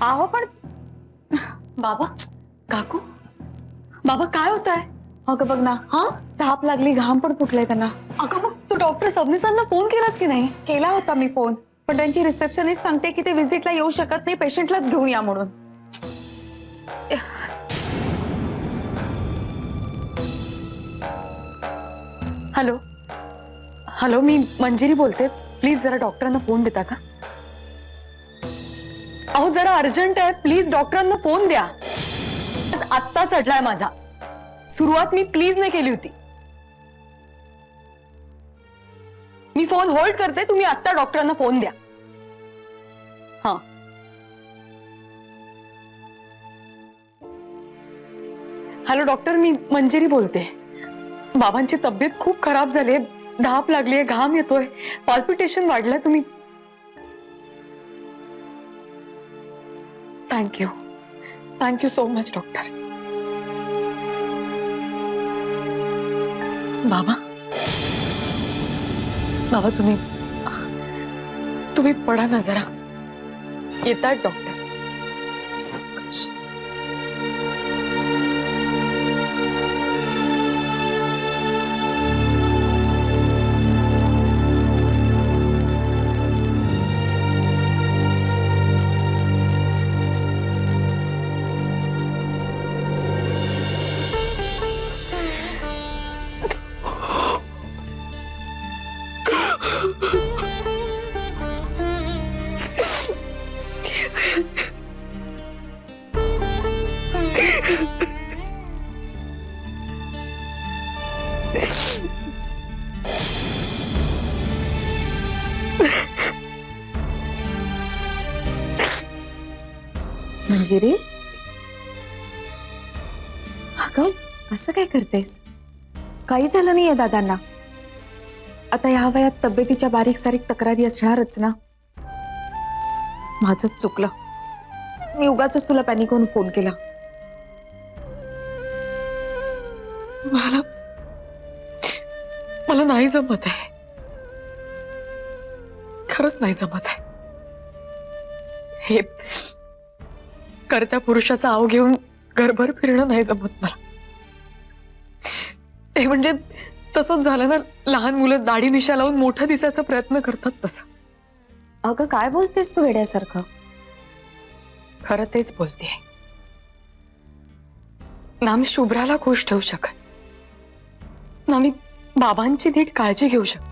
आहो पण बाबा, काकू, बाबा काय होत आहे? अगं बघ ना, हा ताप लागली, घाम पण फुटलाय त्यांना. अगं मग तू डॉक्टर सबनीसांना फोन केलास की नाही? केला होता मी फोन, पण त्यांची रिसेप्शनिस्ट सांगते की ते व्हिजिटला येऊ शकत नाही, पेशंटलाच घेऊन या म्हणून. हॅलो हॅलो, मी मंजिरी बोलते. प्लीज जरा डॉक्टरांना फोन देता का? अहो जरा अर्जंट आहे, प्लीज डॉक्टरांना फोन द्या. आज आत्ता चढलाय माझा. सुरुवात मी प्लीज नाही केली होती. मी फोन होल्ड करते, तुम्ही आत्ता डॉक्टरांना फोन द्या. हा हॅलो डॉक्टर, मी मंजिरी बोलते. बाबांची तब्येत खूप खराब झाली, धाप लागलीये, घाम येतोय, पॉल्पिटेशन वाढलंय. तुम्ही थँक्यू सो मच डॉक्टर. बाबा बाबा तुम्ही पडा ना जरा. येतात डॉक्टर. सावकाश. मंजिरी, अगं असं काय करतेस? काही झालं नाहीये दादांना. आता ह्या वयात तब्येतीच्या बारीक सारीक तक्रारी असणारच ना. माझंच चुकलं, मी उगाच तुला पॅनिक होऊन फोन केला. मला नाही जमत आहे, खरंच नाही जमत आहे. हे करत्या पुरुषाचा आव घेऊन घरभर फिरणं नाही जमत मला. ते म्हणजे तसंच झालं ना, लहान मुलं दाढी मिशा लावून मोठा दिसायचा प्रयत्न करतात तसं. अगं काय बोलतेस तू वेड्यासारखं? खरं तेच बोलतेय ना. मी शुभ्राला खुश ठेवू शकत ना, मी बाबांची नीट काळजी घेऊ शकते.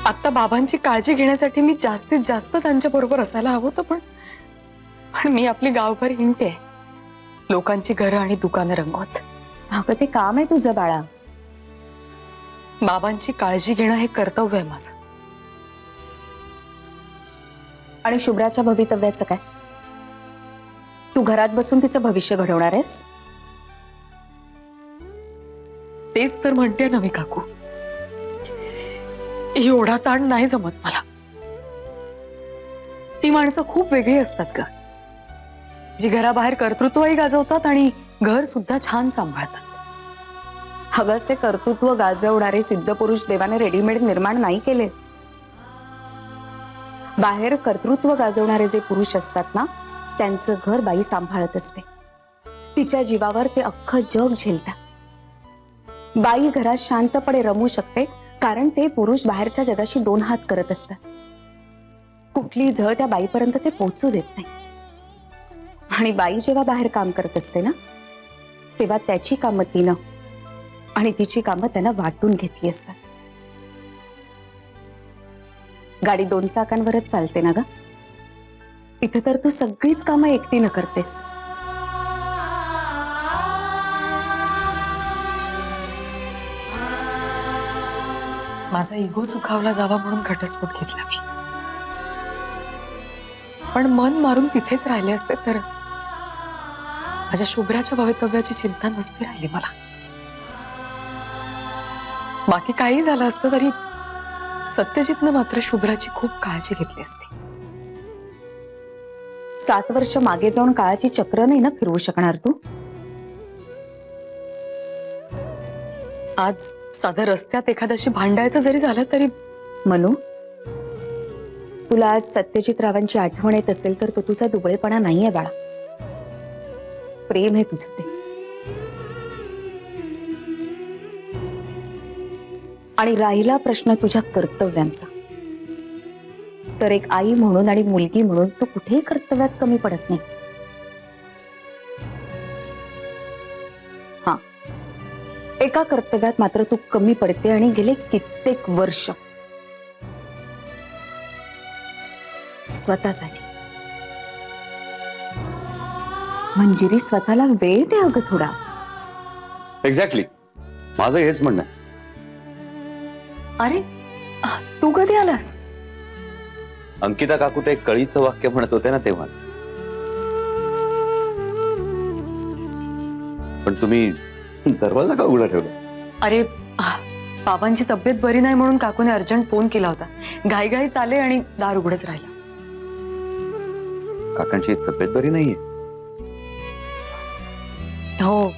आता बाबांची काळजी घेण्यासाठी मी जास्तीत जास्त त्यांच्या बरोबर असायला हवं होतं, पण मी आपली गावभर हिंडते, लोकांची घरं आणि दुकानं रंगवत. अगं ते काम आहे तुझं बाळा. बाबांची काळजी घेणं हे कर्तव्य आहे माझं. आणि शुभ्राच्या भवितव्याचं काय? तू घरात बसून तिचं भविष्य घडवणार आहेस? तेच तर म्हणते ना मी काकू, एवढा ताण नाही जमत मला. ती माणसं खूप वेगळी असतात का, जी घराबाहेर कर्तृत्वही गाजवतात आणि घर सुद्धा छान सांभाळतात. अगं कर्तृत्व गाजवणारे सिद्ध पुरुष देवाने रेडीमेड निर्माण नाही केले. बाहेर कर्तृत्व गाजवणारे जे पुरुष असतात ना, त्यांचं घर बाई सांभाळत असते. तिच्या जीवावर ते अख्खं जग झेलतात. बाई घरात शांतपणे रमू शकते कारण ते पुरुष बाहेरच्या जगाशी दोन हात करत असतात. कुठली झळ त्या बाईपर्यंत ते पोहोचू देत नाही. आणि बाई जेव्हा बाहेर काम करत असते ना, तेव्हा त्याची कामं तिनं आणि तिची कामं त्यानं वाटून घेतली असतात. गाडी दोन चाकांवरच चालते ना ग. इथे तर तू सगळीच कामं एकटीनं करतेस. माझा इगो सुखावला जावा म्हणून घटस्फोट घेतला मी, पण मन मारून तिथेच राहिले असते तर माझ्या शुभ्राच्या भवितव्याची चिंता नसती राहिली मला. बाकी काही झालं असतं तरी सत्यजितनं मात्र शुभ्राची खूप काळजी घेतली असती. 7 वर्ष मागे जाऊन काळाची चक्र नाही ना फिरवू शकणार तू. आज साधं रस्त्यात एखाद्याशी भांडायचं जरी झालं तरी मनू, तुला आज सत्यजित रावांची आठवण येत असेल तर तो तुझा दुबळेपणा नाहीये बाळा, प्रेम आहे तुझं ते. आणि राहिला प्रश्न तुझ्या कर्तव्यांचा, तर एक आई म्हणून आणि मुलगी म्हणून तू कुठेही कर्तव्यात कमी पडत नाही. हा, एका कर्तव्यात मात्र तू कमी पडते आणि गेले कित्येक वर्ष स्वतःसाठी. मंजिरी, स्वतःला वेळ दे अगं थोडा. एक्झॅक्टली, माझं हेच म्हणणं आहे. अरे तू कधी आलास? अंकिता काकू ते कळीचं वाक्य म्हणत होते ना तेव्हाच. पण तुम्ही दरवाजा का उघडा ठेवला? अरे बाबांची तब्येत बरी नाही म्हणून काकूने अर्जंट फोन केला होता. घाईघाईत आले आणि दार उघडच राहिला. काकांची तब्येत बरी नाहीये? हो,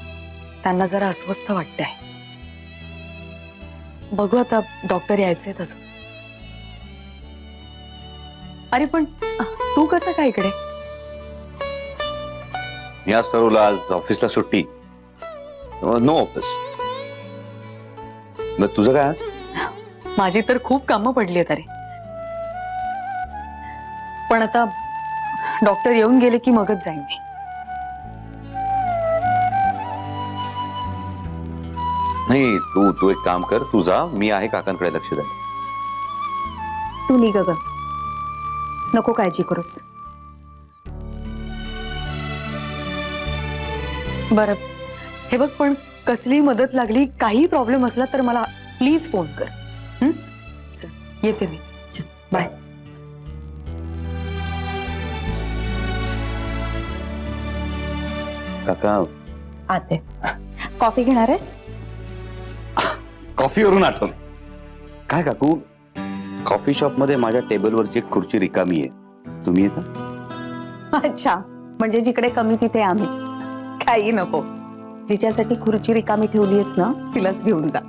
त्यांना जरा अस्वस्थ वाटतंय. बघू आता, डॉक्टर यायचे अजून. अरे पण तू कसं काय इकडे? या सरूला आज ऑफिसला सुट्टी, नो ऑफिस. मग तुझं काय आज? माझी तर खूप कामं पडली आहेत. अरे पण आता डॉक्टर येऊन गेले की मगच जाईन मी. नाही, तू एक काम कर, तू जा, मी आहे काकांकडे लक्ष द्या. तू निघ ग, नको काळजी करूस. बरं, हे बघ, पण कसली मदत लागली, काही प्रॉब्लेम असला तर मला प्लीज फोन कर. चल, येते मी. चल, बाय. काका, आते कॉफी घेणार आहेस? कॉफीवरून आठवण. काय काकू, कॉफी शॉप मध्ये माझ्या टेबलवरची एक खुर्ची रिकामी आहे, तुम्ही येता? अच्छा, म्हणजे जिकडे कमी तिथे आम्ही. काही नको, जिच्यासाठी खुर्ची रिकामी ठेवलीस ना तिलाच घेऊन जा.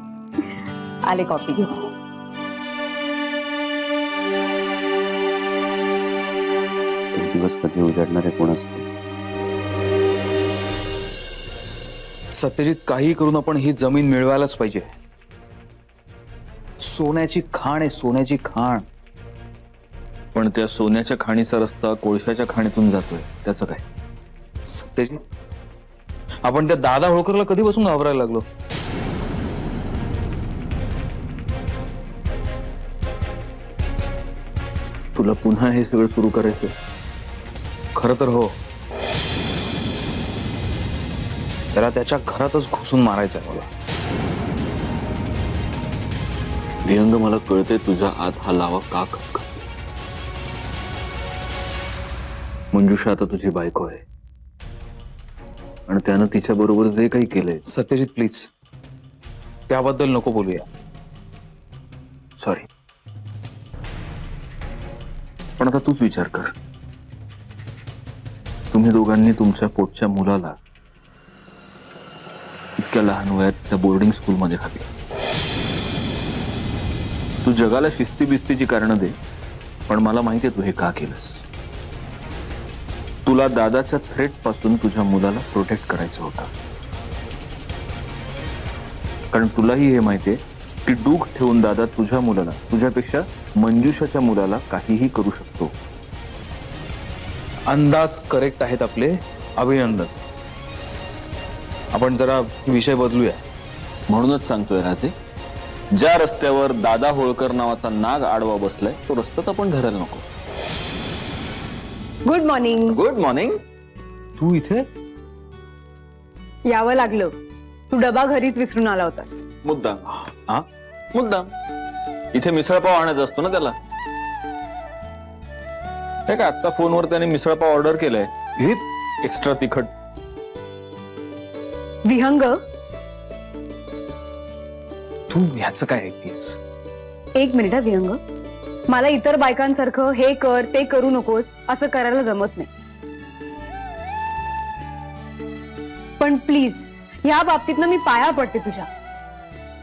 आले कॉफी घेऊन. दिवस कधी उजाडणार आहे कोणास? सत्यजित, काही करून आपण ही जमीन मिळवायलाच पाहिजे. सोन्याची खाण आहे, सोन्याची खाण. पण त्या सोन्याच्या खाणीचा रस्ता कोळशाच्या खाणीतून जातोय, त्याचं काय? सत्यजित, आपण त्या दादा होळकरला कधीपासून घाबरायला लागलो? तुला पुन्हा हे सगळं सुरू करायचं? खरं तर हो, त्याला त्याच्या घरातच घुसून मारायचंय मला. विहंग, मला कळतंय तुझ्या आत हा लावा का खपखपतो. मंजुषा आता तुझी बायको आहे आणि त्यानं तिच्या बरोबर जे काही केलंय. सत्यजित, प्लीज त्याबद्दल नको बोलूया. सॉरी, पण आता तूच विचार कर. तुम्ही दोघांनी तुमच्या पोटच्या मुलाला इतक्या लहान वयात त्या बोर्डिंग स्कूलमध्ये घातलं. तू जगाला शिस्ती बिस्तीची कारणं दे, पण मला माहिती आहे तू हे का केलंस. तुला दादाच्या थ्रेट पासून तुझ्या मुलाला प्रोटेक्ट करायचं होतं, कारण तुलाही हे माहितीये की डूख ठेवून दादा तुझ्या मुलाला, तुझ्यापेक्षा मंजुषाच्या मुलाला काहीही करू शकतो. अंदाज करेक्ट आहेत आपले, अभिनंदन. आपण जरा विषय बदलूया. म्हणूनच सांगतोय राजे, ज्या रस्त्यावर दादा होळकर नावाचा नाग आडवा बसलाय तो रस्त्यात आपण धरायला नको. Good morning. Good morning. तू इथे? यावं लागलं, तू डबा घरीच विसरून आला होतास. मुद्दाम. हा, मुद्दाम. इथे मिसळपाव आणायचा असतो ना त्याला. हे काय, आता फोनवर त्याने मिसळपाव ऑर्डर केलाय, हे एक्स्ट्रा तिखट. विहंग, तू ह्याचं काय ऐकतेस? एक मिनिट हा विहंग. मला इतर बायकांसारखं हे कर ते करू नकोस असं करायला जमत नाही, पण प्लीज या बाबतीत ना मी पाया पडते तुझ्या.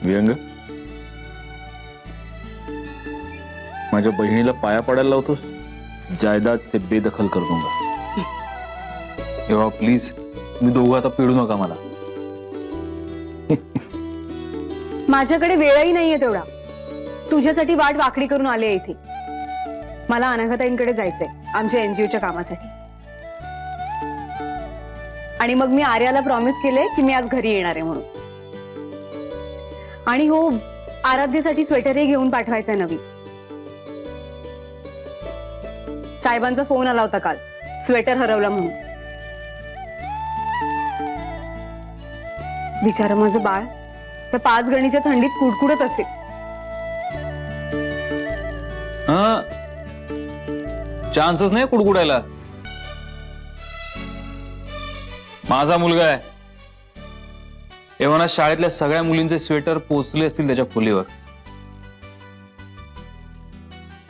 विहंग, माझ्या बहिणीला पाया पडायला लावतोस? जायदाद से बेदखल कर दूंगा. तेव्हा प्लीज तुम्ही दोघं आता पिडू नका मला. माझ्याकडे वेळही नाहीये तेवढा. तुझ्यासाठी वाट वाकडी करून आले इथे. मला अनाघाताईंकडे जायचंय आमच्या एनजीओच्या कामासाठी. आणि मग मी आर्याला प्रॉमिस केले की मी आज घरी येणार आहे म्हणून. आणि हो, आराध्यसाठी स्वेटरही घेऊन पाठवायचंय नवीन. साहेबांचा फोन आला होता काल, स्वेटर हरवला म्हणून. बिचारं माझं बाळ त्या 5 गणीच्या थंडीत कुडकुडत असेल. हा, चान्सच नाही कुडकुडायला. माझा मुलगा आहे. एव्हा शाळेतल्या सगळ्या मुलींचे स्वेटर पोचले असतील त्याच्या खोलीवर.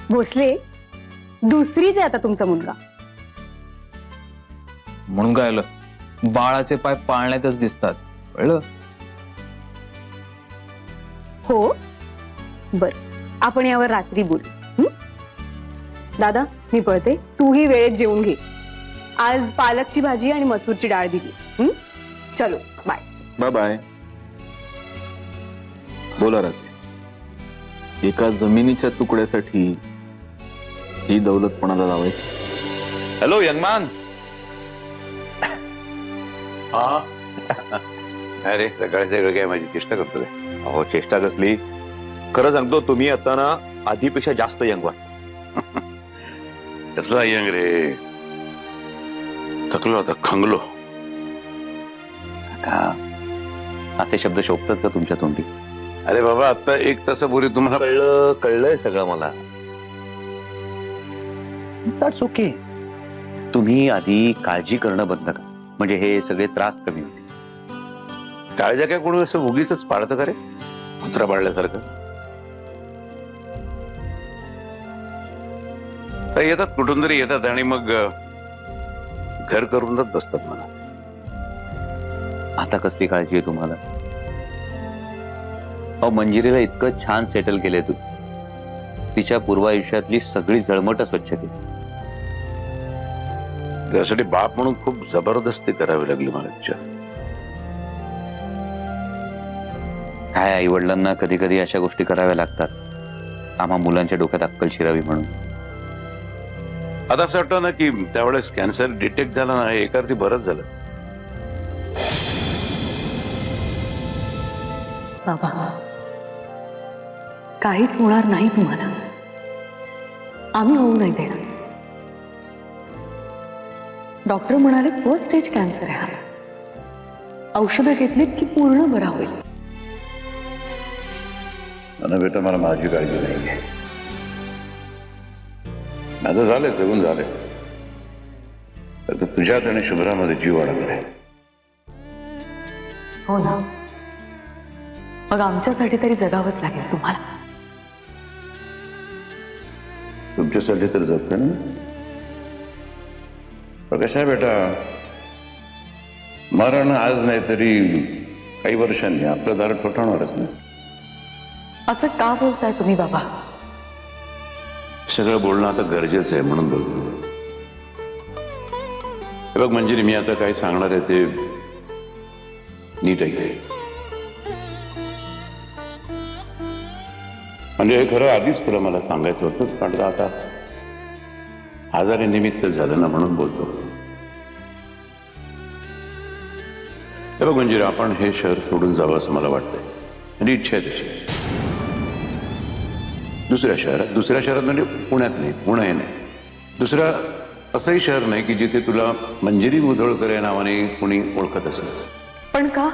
भोसले, दुसरीच आहे आता तुमचा मुलगा. म्हणून काय आलं, बाळाचे पाय पाळण्यातच दिसतात, कळलं? हो, बर, आपण यावर रात्री बोलू. दादा, मी पळते. तूही वेळेत जेवून घे. आज पालकची भाजी आणि मसूरची डाळ दिली. चलो, बाय. Bye bye. बोला राजे. एका जमिनीच्या तुकड्यासाठी ही दौलत कोणाला लावायची? हॅलो यंगमान. हा अरे सकाळी सगळं काय माझी चेष्टा करतो काय? अहो चेष्टा कसली, खरं सांगतो तुम्ही आता ना आधीपेक्षा जास्त यंग व्हा. कसला यंग रे, थकलो आता, खंगलो. असे शब्द शोभतात का तुमच्या तोंडी? अरे बाबा, आता 1 तासापूर्वी तुम्हाला कळलंय सगळं मला. That's okay. तुम्ही आधी काळजी करणं बंद करा, म्हणजे हे सगळे त्रास कमी होतील. काळजा काय कोणी असं उगीच पाळतं का रे, कुत्रा पाळल्यासारखं? तर येतात कुठून तरी येतात आणि मग घर करूनच बसतात मला. आता कसली काळजी आहे तुम्हाला? अहो मंजिरीला इतकं छान सेटल केलंय तू. तिच्या पूर्वायुष्यातली सगळी जळमट स्वच्छ केली. त्यासाठी बाप म्हणून खूप जबरदस्ती करावी लागली मला तिच्या. काय आई वडिलांना कधी कधी अशा गोष्टी कराव्या लागतात, आम्हा मुलांच्या डोक्यात अक्कल शिरावी म्हणून. आता असं वाटतं ना की त्यावेळेस कॅन्सर डिटेक्ट झाला ना, एका अर्थी बरंच झालं. बाबा, काहीच होणार नाही तुम्हाला. आम्ही होऊ नाही देणार. डॉक्टर म्हणाले 1st स्टेज कॅन्सर आहे हा. औषधं घेतलीत की पूर्ण बरा होईल. बेटा, मला माझी काळजी नाही आहे. माझं झालंय, जगून झालंय. तर तुझ्यात आणि शुभ्रामध्ये जीव अडकलाय. हो ना, मग आमच्यासाठी तरी जगावंच लागेल तुम्हाला. तुमच्यासाठी तर जगतोय ना. पण कसं आहे बेटा, मरण आज नाही तरी काही वर्षांनी आपलं दार ठोठावणारच नाही. असं का बोलताय तुम्ही बाबा? सगळं बोलणं आता गरजेचं आहे म्हणून बोलतो. हे बघ मंजिरी, मी आता काय सांगणार आहे ते नीट ऐक. म्हणजे हे खरं आधीच तुला मला सांगायचं होतं, कारण आता आजारी निमित्त झालं ना म्हणून बोलतो. हे बघ मंजिरी, आपण हे शहर सोडून जावं असं मला वाटतंय. आणि इच्छा आहे त्याची. दुसऱ्या शहरात म्हणजे पुण्यात नाही, पुणे नाही, दुसरं असंही शहर नाही की जिथे तुला मंजिरी मुधोळकर या नावाने कोणी ओळखत असेल. पण का?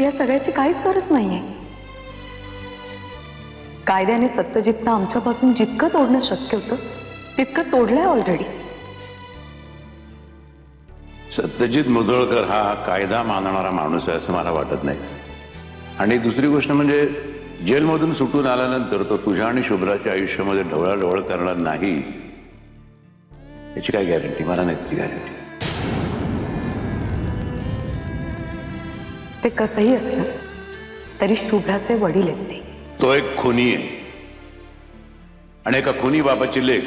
या सगळ्याची काहीच गरज नाहीये. कायद्याने सत्यजितला आमच्यापासून जितकं तोडणं शक्य होतं तितकं तोडलंय ऑलरेडी. सत्यजित मुधोळकर हा कायदा मानणारा माणूस आहे असं मला वाटत नाही. आणि दुसरी गोष्ट म्हणजे जेलमधून सुटून आल्यानंतर तो तुझ्या आणि शुभ्राच्या आयुष्यामध्ये ढवळाढवळ करणार नाही याची काय गॅरंटी? मला नाही त्याची गॅरंटी. ते कसंही असलं तरी शुभ्राचे वडील आहेत ते. तो एक खुनी आहे आणि एका खुनी बाबाची लेख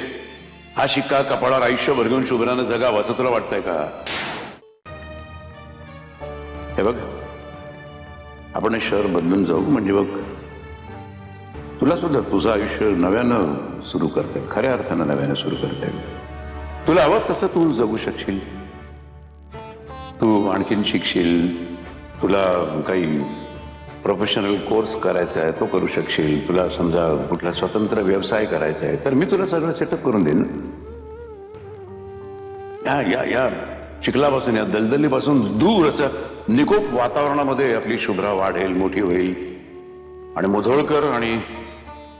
हा शिक्का कपाळावर आयुष्यभर घेऊन शुभ्रानं जगावं असं तुला वाटतंय का? हे बघ, आपण हे शहर बदलून जाऊ म्हणजे बघ तुला सुद्धा तुझं आयुष्य नव्यानं सुरू करता येईल, खऱ्या अर्थानं नव्यानं सुरू करता येईल. तुला हवं तसं तू जगू शकशील, तू आणखीन शिकशील, तुला काही प्रोफेशनल कोर्स करायचा आहे तो करू शकशील, तुला समजा कुठला स्वतंत्र व्यवसाय करायचा आहे तर मी तुला सगळं सेटअप करून देईन. या या या चिखलापासून या दलदलीपासून दूर असं निकोप वातावरणामध्ये आपली शुभ्रा वाढेल, मोठी होईल आणि मुधोळकर आणि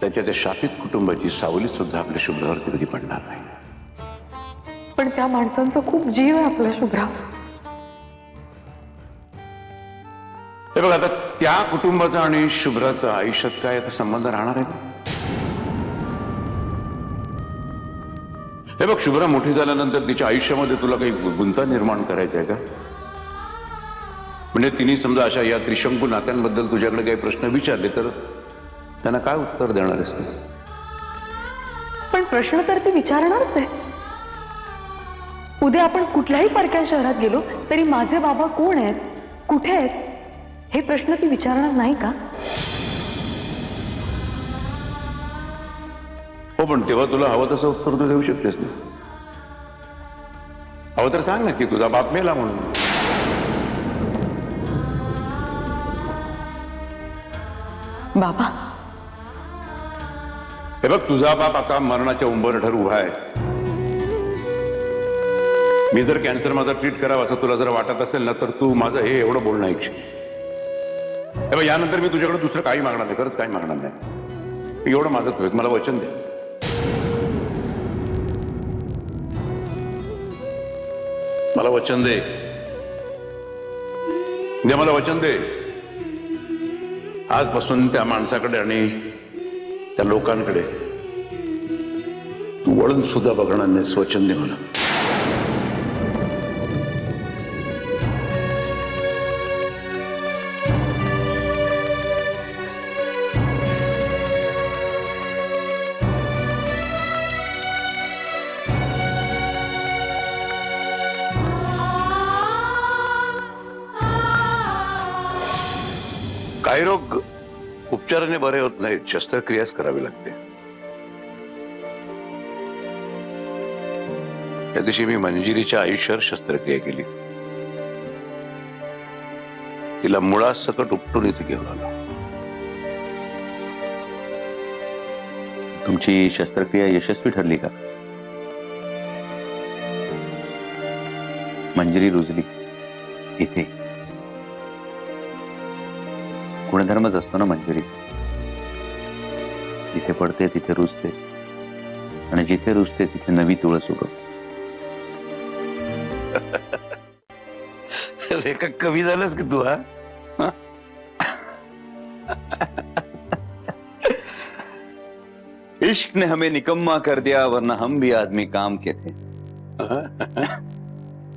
त्याच्या त्या शापित कुटुंबाची सावली सुद्धा आपल्या शुभ्रावरती कधी पडणार नाही. पण त्या माणसांचा खूप जीव आहे आपला शुभ्रा. हे बघ, आता त्या कुटुंबाचा आणि शुभ्राचा आयुष्यात काय आता संबंध राहणार आहे का? हे बघ, शुभ्रा मोठी झाल्यानंतर तिच्या आयुष्यामध्ये तुला काही गुंता निर्माण करायचा आहे का? म्हणजे तिने समजा अशा या त्रिशंकू नात्यांबद्दल तुझ्याकडे काही प्रश्न विचारले तर त्यांना काय उत्तर देणार आहेस? पण प्रश्न तर ती विचारणारच आहे. उद्या आपण कुठल्याही परक्या शहरात गेलो तरी माझे बाबा कोण आहेत, कुठे आहेत हे प्रश्न ती विचारणार नाही का? हो, पण तेव्हा तुला हवं तसं उत्तर तू देऊ शकतेस ना. हवं तर सांग ना की तुझा बाप मेला म्हणून. बाबा, हे बघ, तुझा बाप आता मरणाच्या उंबरठ्यावर उभा आहे. मी जर कॅन्सर माझा ट्रीट करावा असं तुला जर वाटत असेल ना तर तू माझं हे एवढं बोलणं ऐकशील. हे बघ, यानंतर मी तुझ्याकडे दुसरं काही मागणार नाही, खरंच काही मागणार नाही. एवढं मागत होय, मला वचन दे. मला वचन दे, मला वचन दे. आजपासून त्या माणसाकडे आणि त्या लोकांकडे तू वळून सुद्धा बघणार नाहीस. वचन दे मला. काही रोग उपचाराने बरे होत नाहीत, शस्त्रक्रियाच करावी लागते. त्या दिवशी मी मंजिरीच्या आयुष्यावर शस्त्रक्रिया केली. तिला मुळासकट उपटून इथे घेऊन आलो. तुमची शस्त्रक्रिया यशस्वी ठरली का? मंजिरी रुजली इथे. गुणधर्मच असतो ना मंजिरीचा. जिथे पडते तिथे रुजते आणि जिथे रुजते तिथे नवी तुळस उगवते. लेखक कवी झालंस की तू? हा, इश्क ने हमें निकम्मा कर दिया वरना हम भी आदमी काम के थे.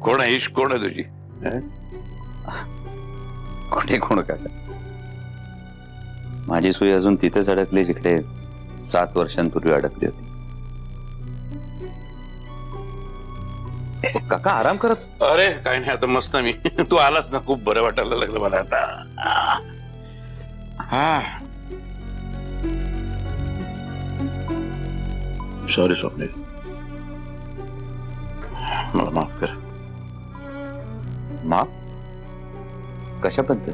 कोण आहे इश्क? कोण आहे तुझी? कुठे कोण काका? माझी सोय अजून तिथेच अडकली जिकडे 7 वर्षांपूर्वी अडकली होती. काका आराम करत. अरे काय नाही, आता मस्त. मी तू आलास ना, खूप बरं वाटायला लागलं मला आता. हा, सॉरी स्वप्नील, मला माफ कर. माफ? कशाबद्दल?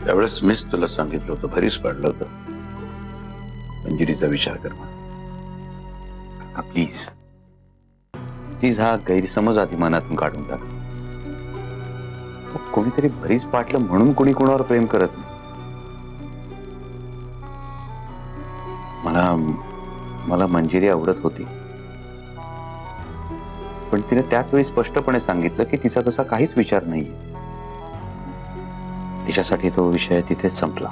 त्यावेळेस मीच तुला सांगितलं होतं, भरीस पाडलं होतं, मंजिरीचा विचार कर म्हणून. काका प्लीज प्लीज, हा गैरसमज आधी मनातून काढून टाक. कोणीतरी भरीस पाटलं म्हणून कोणी कोणावर प्रेम करत नाही. मला मंजिरी आवडत होती, पण तिने त्याच वेळी स्पष्टपणे सांगितलं की तिचा तसा काहीच विचार नाहीये. तिच्यासाठी तो विषय तिथेच संपला.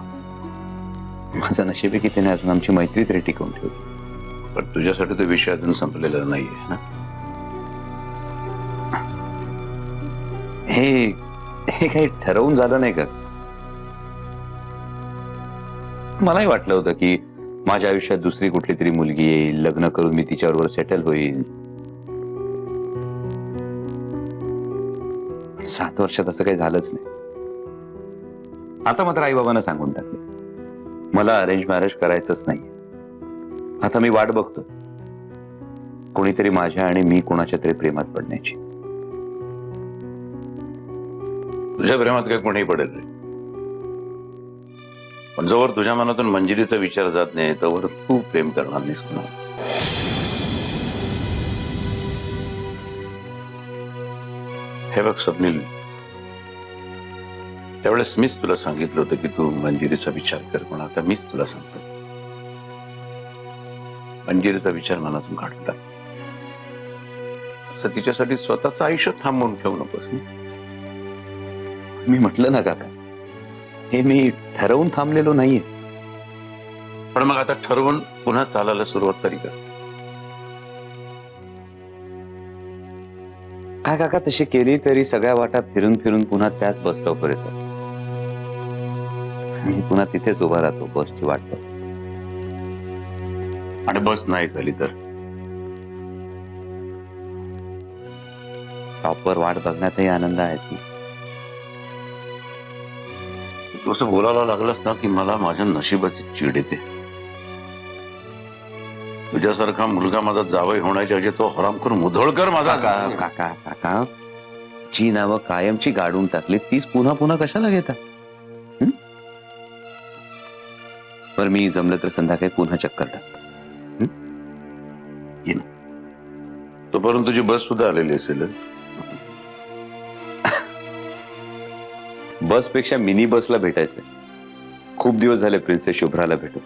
माझं नशीब आहे की तिने अजून आमची मैत्री तरी टिकवून ठेवली. पण तुझ्यासाठी तो विषय अजून संपलेला नाहीये ना. हे काही ठरवून झालं नाही का? मलाही वाटलं होतं की माझ्या आयुष्यात दुसरी कुठली तरी मुलगी येईल, लग्न करून मी तिच्याबरोबर सेटल होईल. 7 वर्षात असं काही झालंच नाही. आता मात्र आईबाबांना सांगून टाकलं मला अरेंज मॅरेज करायचंच नाही. आता मी वाट बघतो कोणीतरी माझ्या आणि मी कोणाच्या तरी प्रेमात पडण्याची. तुझ्या प्रेमात काही कोणीही पडेल रे, पण जोवर तुझ्या मनातून मंजिरीचा विचार जात नाही तोवर तू प्रेम करणार नाहीस कोणाला. हे बघ स्वप्नील, त्यावेळेस मीच तुला सांगितलं होतं की तू मंजिरीचा विचार कर, पण आता मीच तुला सांगतो मंजिरीचा विचार मनातून काढून टाक. असं तिच्यासाठी स्वतःचं आयुष्य थांबवून ठेवू नकोस. मी म्हटलं ना काका, हे मी ठरवून थांबलेलो नाहीये. पण मग आता ठरवून पुन्हा चालायला सुरुवात तरी कर. काय काका, तशी केली तरी सगळ्या वाटा फिरून फिरून पुन्हा त्याच बस स्टॉपवर येतो. मी पुन्हा तिथेच उभा राहतो बसची वाट बघत. आणि बस नाही झाली तर स्टॉपवर वाट बघण्यातही आनंद आहे. तू असं बोलायला लागलास ना की मला माझ्या नशिबाची चीड येते. तुझ्यासारखा मुलगा माझा जावई होण्याच्या ऐवजी तो हरामखोर मुधोळकर माझा. काका काका काका, जी नावं कायमची गाडून टाकली तीच पुन्हा पुन्हा कशाला घेता? पर मी जमलं तर संध्याकाळी पुन्हा चक्कर टाक. तोपर्यंत तुझी बस सुद्धा आलेली असेल. बस पेक्षा मिनी बसला भेटायचंय. खूप दिवस झाले प्रिन्सेस शुभ्राला भेटून.